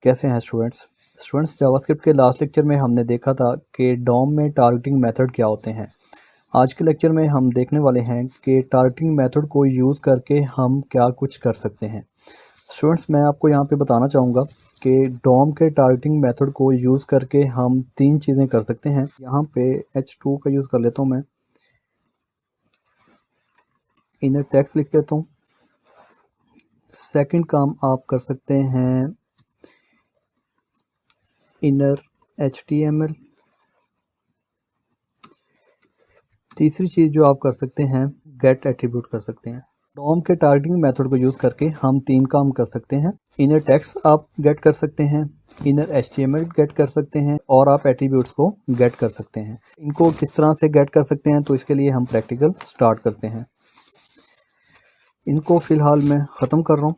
कैसे हैं students JavaScript के लास्ट लेक्चर में हमने देखा था कि डॉम में टारगेटिंग मेथड क्या होते हैं। आज के लेक्चर में हम देखने वाले हैं कि टारगेटिंग मेथड को यूज़ करके हम क्या कुछ कर सकते हैं। स्टूडेंट्स, मैं आपको यहाँ पे बताना चाहूँगा कि डॉम के टारगेटिंग मेथड को यूज़ करके हम 3 चीज़ें कर सकते हैं। यहाँ पे H2 का यूज़ कर लेता हूँ, मैं इनर टेक्स्ट लिख देता हूँ। सेकंड काम आप कर सकते हैं इनर HTML। तीसरी चीज़ जो आप कर सकते हैं गेट एट्रीब्यूट कर सकते हैं। डॉम के टारगेटिंग मेथड को यूज़ करके हम 3 काम कर सकते हैं। इनर टेक्स्ट आप गेट कर सकते हैं, इनर HTML गेट कर सकते हैं और आप एट्रीब्यूट्स को गेट कर सकते हैं। इनको किस तरह से गेट कर सकते हैं तो इसके लिए हम प्रैक्टिकल स्टार्ट करते हैं। इनको फ़िलहाल मैं ख़त्म कर रहा हूँ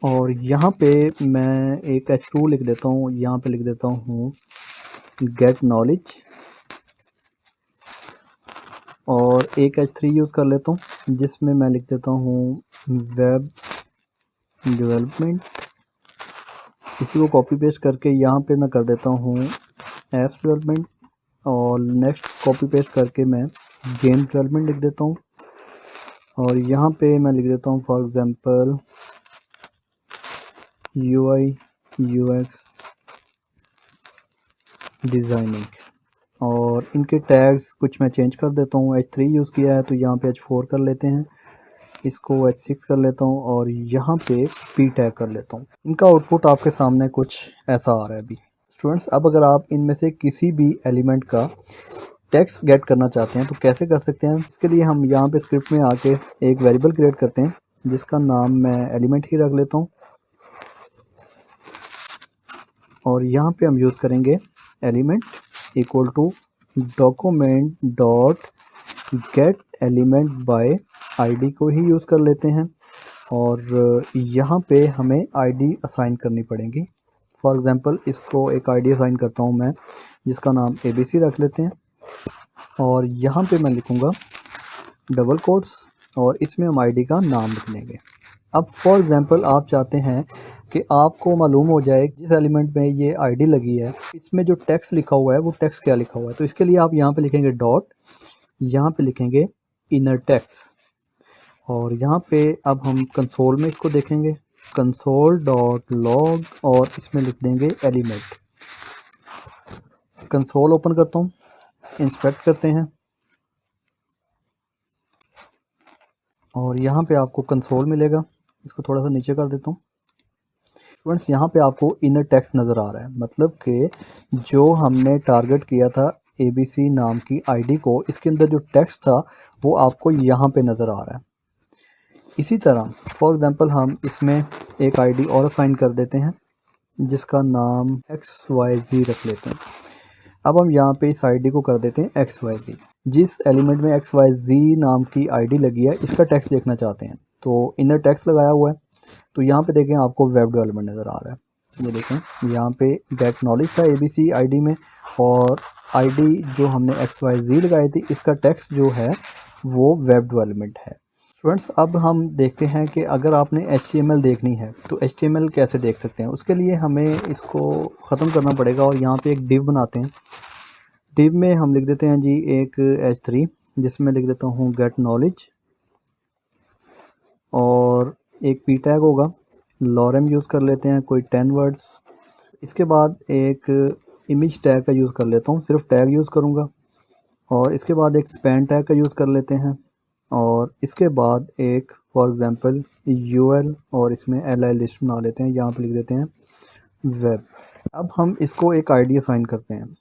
और यहाँ पे मैं एक H2 लिख देता हूँ। यहाँ पे लिख देता हूँ गेट नॉलेज और एक H3 यूज़ कर लेता हूँ जिसमें मैं लिख देता हूँ वेब डेवलपमेंट। इसी को कॉपी पेस्ट करके यहाँ पे मैं कर देता हूँ ऐप डेवलपमेंट और नेक्स्ट कॉपी पेस्ट करके मैं गेम डेवलपमेंट लिख देता हूँ और यहाँ पे मैं लिख देता हूँ for example UI UX designing और इनके टैग्स कुछ मैं चेंज कर देता हूँ। H3 यूज़ किया है तो यहाँ पे H4 कर लेते हैं, इसको H6 कर लेता हूँ और यहाँ पे P टैग कर लेता हूँ। इनका आउटपुट आपके सामने कुछ ऐसा आ रहा है अभी। स्टूडेंट्स, अब अगर आप इनमें से किसी भी एलिमेंट का टेक्स्ट गेट करना चाहते हैं तो कैसे कर सकते हैं। इसके लिए हम यहाँ पे स्क्रिप्ट में आके एक वेरिएबल क्रिएट करते हैं जिसका नाम मैं एलिमेंट ही रख लेता हूँ और यहाँ पे हम यूज़ करेंगे element equal to document dot get element by ID को ही यूज़ कर लेते हैं और यहाँ पे हमें आईडी असाइन करनी पड़ेगी। फॉर एग्जांपल इसको एक आईडी असाइन करता हूँ मैं जिसका नाम ABC रख लेते हैं और यहाँ पे मैं लिखूँगा डबल कोट्स और इसमें हम आईडी का नाम लिख लेंगे। अब फॉर एग्जांपल आप चाहते हैं कि आपको मालूम हो जाए जिस एलिमेंट में ये आईडी लगी है इसमें जो टेक्स्ट लिखा हुआ है वो टेक्स्ट क्या लिखा हुआ है। तो इसके लिए आप यहाँ पे लिखेंगे डॉट, यहाँ पे लिखेंगे इनर टेक्स्ट और यहाँ पे अब हम कंसोल में इसको देखेंगे कंसोल डॉट लॉग और इसमें लिख देंगे एलिमेंट। कंसोल ओपन करता हूँ, इंस्पेक्ट करते हैं और यहाँ पे आपको कंसोल मिलेगा। इसको थोड़ा सा नीचे कर देता हूँ। स्टूडेंट्स, यहाँ पे आपको इनर टेक्स्ट नज़र आ रहा है, मतलब कि जो हमने टारगेट किया था ABC नाम की आईडी को, इसके अंदर जो टेक्स्ट था वो आपको यहाँ पे नज़र आ रहा है। इसी तरह फॉर एग्जांपल हम इसमें एक आईडी और असाइन कर देते हैं जिसका नाम XYZ रख लेते हैं। अब हम यहाँ पे इस आईडी को कर देते हैं XYZ। जिस एलिमेंट में XYZ नाम की आईडी लगी है इसका टेक्स्ट देखना चाहते हैं तो इनर टेक्स्ट लगाया हुआ है। तो यहाँ पे देखें आपको वेब डेवलपमेंट नज़र आ रहा है। ये देखें यहाँ पे गेट नॉलेज था ABC आईडी में और आईडी जो हमने XYZ लगाई थी इसका टेक्स्ट जो है वो वेब डेवलपमेंट है। स्टूडेंट्स, अब हम देखते हैं कि अगर आपने HTML देखनी है तो HTML कैसे देख सकते हैं। उसके लिए हमें इसको ख़त्म करना पड़ेगा और यहाँ पे एक डिव बनाते हैं। डिव में हम लिख देते हैं जी एक H3 जिसमें लिख देता हूँ गेट नॉलेज और एक P टैग होगा, लॉरेम यूज़ कर लेते हैं कोई 10 वर्ड्स। इसके बाद एक इमेज टैग का यूज़ कर लेता हूँ, सिर्फ टैग यूज़ करूँगा और इसके बाद एक स्पैन टैग का यूज़ कर लेते हैं और इसके बाद एक फॉर एग्जांपल UL और इसमें LI लिस्ट बना लेते हैं। यहाँ पे लिख देते हैं वेब। अब हम इसको एक आईडी असाइन करते हैं।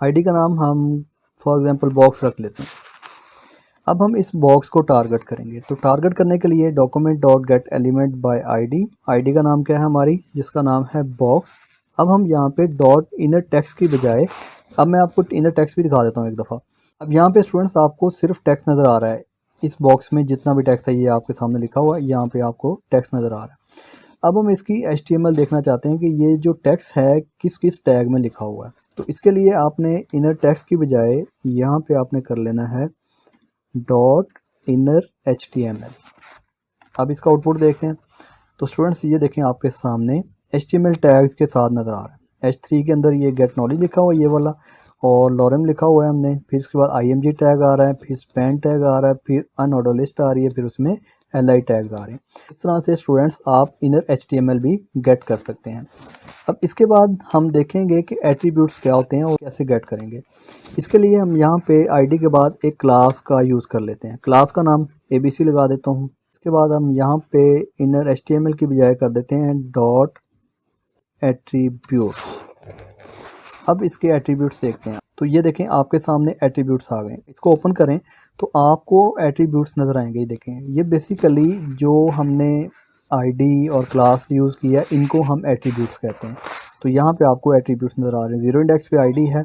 आईडी का नाम हम फॉर एग्जांपल बॉक्स रख लेते हैं। अब हम इस बॉक्स को टारगेट करेंगे तो टारगेट करने के लिए document dot get element by ID का नाम क्या है हमारी, जिसका नाम है बॉक्स। अब हम यहाँ पे डॉट इनर टेक्स्ट की बजाय अब मैं आपको इनर टेक्स्ट भी दिखा देता हूँ एक दफ़ा। अब यहाँ पे स्टूडेंट्स आपको सिर्फ टेक्स्ट नज़र आ रहा है। इस बॉक्स में जितना भी टेक्स्ट है ये आपके सामने लिखा हुआ है, यहाँ पे आपको टेक्स्ट नज़र आ रहा है। अब हम इसकी HTML देखना चाहते हैं कि ये जो टेक्स्ट है किस किस टैग में लिखा हुआ है। तो इसके लिए आपने इनर टेक्स्ट की बजाय यहाँ पे आपने कर लेना है डॉट इनर HTML। अब इसका आउटपुट देखते हैं तो स्टूडेंट्स ये देखें आपके सामने HTML टैग्स के साथ नज़र आ रहा है। H3 के अंदर ये गेट नॉलेज लिखा हुआ है ये वाला, और लॉरम लिखा हुआ है हमने, फिर इसके बाद IMG टैग आ रहा है, फिर स्पैन टैग आ रहा है, फिर अनऑर्डर लिस्ट आ रही है, फिर उसमें LI टैग्स आ रहे हैं। इस तरह से स्टूडेंट्स आप इनर HTML भी गेट कर सकते हैं। अब इसके बाद हम देखेंगे कि एट्रीब्यूट्स क्या होते हैं और कैसे गेट करेंगे। इसके लिए हम यहाँ पे ID के बाद एक क्लास का यूज़ कर लेते हैं। क्लास का नाम ABC लगा देता हूँ। इसके बाद हम यहाँ पे इनर HTML की बजाय कर देते हैं डॉट एट्रीब्यूट्स। अब इसके एट्रीब्यूट्स देखते हैं। तो ये देखें आपके सामने एट्रीब्यूट्स आ गए। इसको ओपन करें तो आपको एट्रीब्यूट्स नज़र आएंगे। ये देखें, ये बेसिकली जो हमने ID और क्लास यूज़ किया है इनको हम एट्रीब्यूट्स कहते हैं। तो यहाँ पे आपको एट्रीब्यूट्स नज़र आ रहे हैं। 0 इंडेक्स पे ID है,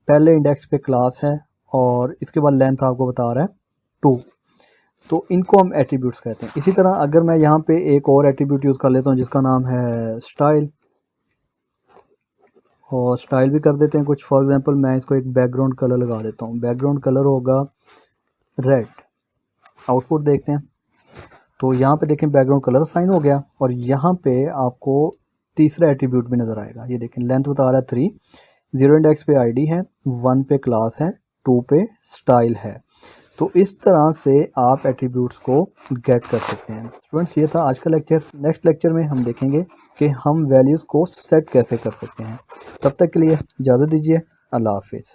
पहले इंडेक्स पे क्लास है, और इसके बाद लेंथ आपको बता रहा है 2। तो इनको हम एट्रीब्यूट्स कहते हैं। इसी तरह अगर मैं यहाँ पे एक और एट्रीब्यूट यूज़ कर लेता हूँ जिसका नाम है स्टाइल, और स्टाइल भी कर देते हैं कुछ। फॉर एग्जांपल मैं इसको एक बैकग्राउंड कलर लगा देता हूँ। बैकग्राउंड कलर होगा रेड। आउटपुट देखते हैं तो यहाँ पे देखें बैकग्राउंड कलर साइन हो गया, और यहाँ पे आपको तीसरा एट्रीब्यूट भी नज़र आएगा। ये देखें लेंथ बता रहा है 3, 0 इंडेक्स पे ID है, 1 पे क्लास है, 2 पे स्टाइल है। तो इस तरह से आप एट्रीब्यूट्स को गेट कर सकते हैं। स्टूडेंट्स ये था आज का लेक्चर। नेक्स्ट लेक्चर में हम देखेंगे कि हम वैल्यूज़ को सेट कैसे कर सकते हैं। तब तक के लिए इजाज़त दीजिए। अल्लाह हाफिज़।